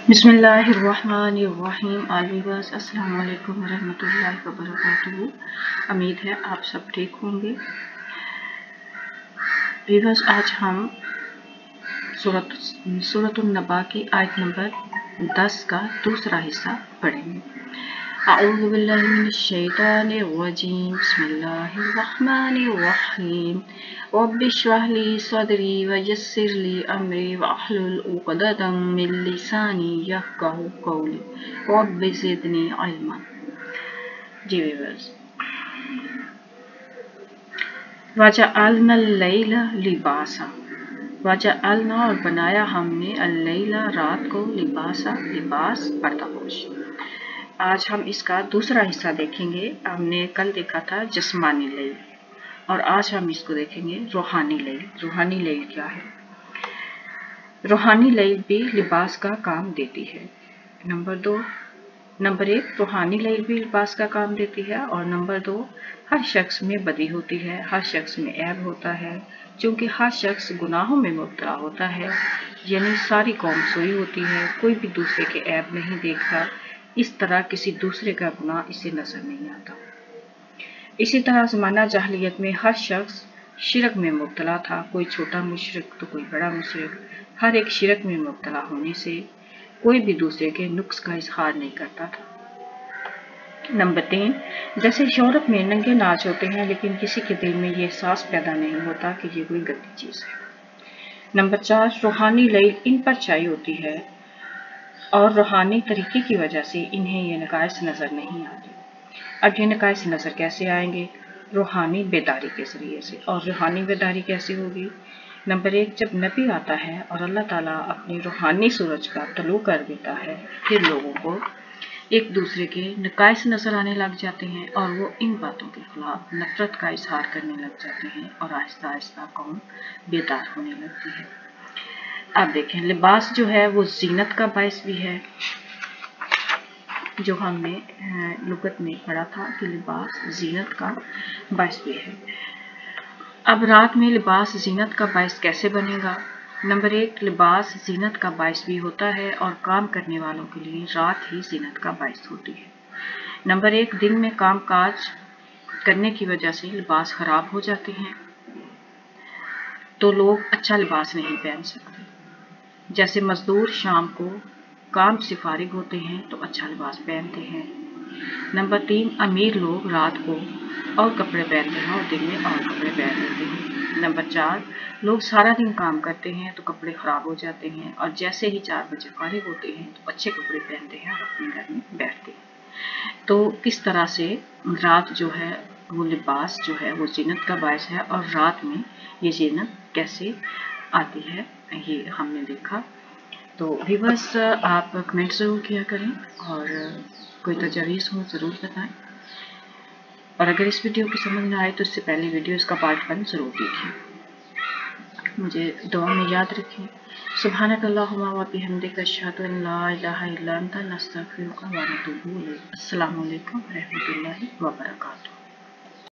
बिस्मिल्लाहिर्रहमानिर्रहीम। आलिवास अस्सलाम वालेकुम रहमतुल्लाहि व बरकातुहू। उम्मीद है आप सब ठीक होंगे। वीवर्स, आज हम सूरत नबा की आयत नंबर 10 का दूसरा हिस्सा पढ़ेंगे। अऊज़ु बिल्लाहि मिनश शैतानिर रजीम। बिस्मिल्लाहिर्रहमानिर्रहीम। रब्बि इश्रह ली सदरी व यस्सिर ली अमरी वहलुल उक़दतम मिन लिसानी यफ़क़हू क़ौली रब्बि ज़िदनी इल्मा। जी वीवर्स, वजअलना लैला लिबासा। वजअलना और बनाया हमने अल-लैला रात को, लिबासा लिबास पर्दापोश। आज हम इसका दूसरा हिस्सा देखेंगे। हमने कल देखा था जिस्मानी लैल और आज हम इसको देखेंगे रूहानी लैल। रूहानी लैल क्या है? रूहानी लैल भी लिबास का काम देती है। नंबर एक, रूहानी लैल भी लिबास का काम देती है। और नंबर 2, हर शख्स में बदी होती है, हर शख्स में ऐब होता है। क्योंकि हर शख्स गुनाहों में मुब्तला होता है, यानी सारी कौम सोई होती है, कोई भी दूसरे के ऐब नहीं देखता। इस तरह किसी दूसरे का गुनाह इसे नजर नहीं आता। इसी तरह ज़माना जाहिलियत में हर शख्स शिरक में मुब्तला था, कोई छोटा मुशरिक तो कोई बड़ा मुशरिक। हर एक शिरक में मुब्तला होने से कोई भी दूसरे के नुक्स का इजहार नहीं करता था। नंबर 3, जैसे यूरोप में नंगे नाच होते हैं लेकिन किसी के दिल में ये एहसास पैदा नहीं होता कि ये कोई गंदी चीज़ है। नंबर 4, रूहानी लैल इन पर छाई होती है और रूहानी तरीके की वजह से इन्हें ये नकाइस नज़र नहीं आते। अब ये नकाइस नज़र कैसे आएंगे? रूहानी बेदारी के ज़रिए से। और रूहानी बेदारी कैसे होगी? नंबर 1, जब नबी आता है और अल्लाह ताला अपनी रूहानी सूरज का तलू कर देता है, फिर लोगों को एक दूसरे के नकाइस नज़र आने लग जाते हैं और वो इन बातों के खिलाफ नफरत का इजहार करने लग जाते हैं और आहिस्ता आहिस्ता कौम बेदार होने लगती है। अब देखें, लिबास जो है वो जीनत का बायस भी है, जो हमने लुगत में पढ़ा था कि लिबास जीनत का बायस भी है। अब रात में लिबास जीनत का बायस कैसे बनेगा? नंबर 1, लिबास जीनत का बायस भी होता है और काम करने वालों के लिए रात ही जीनत का बायस होती है। नंबर 1, दिन में काम काज करने की वजह से लिबास खराब हो जाते हैं तो लोग अच्छा लिबास नहीं पहन सकते। जैसे मजदूर शाम को काम से फारिग होते हैं तो अच्छा लिबास पहनते हैं। नंबर 3, अमीर लोग रात को और कपड़े पहनते हैं और दिन में और कपड़े पहन लेते हैं। नंबर 4, लोग सारा दिन काम करते हैं तो कपड़े खराब हो जाते हैं और जैसे ही 4 बजे फारिग होते हैं तो अच्छे कपड़े पहनते हैं और अपने घर में बैठते हैं। तो किस तरह से रात जो है वो लिबास जो है वो जीनत का बायस है और रात में ये जीनत कैसे आती है ये हमने देखा। तो व्यूअर्स, आप कमेंट ज़रूर किया करें और कोई तजावीज़ हो ज़रूर बताएं। और अगर इस वीडियो की समझ ना आए तो इससे पहले वीडियो इसका पार्ट 1 ज़रूर देखिए। मुझे दुआ में याद रखें। सुब्हानक अल्लाहुम्मा व बिहम्दिका अशहदु अन ला इलाहा इल्ला अंता नस्तगफिरुका व नतूबु इलैक। अस्सलामु अलैकुम व रहमतुल्लाहि व बरकातुहू।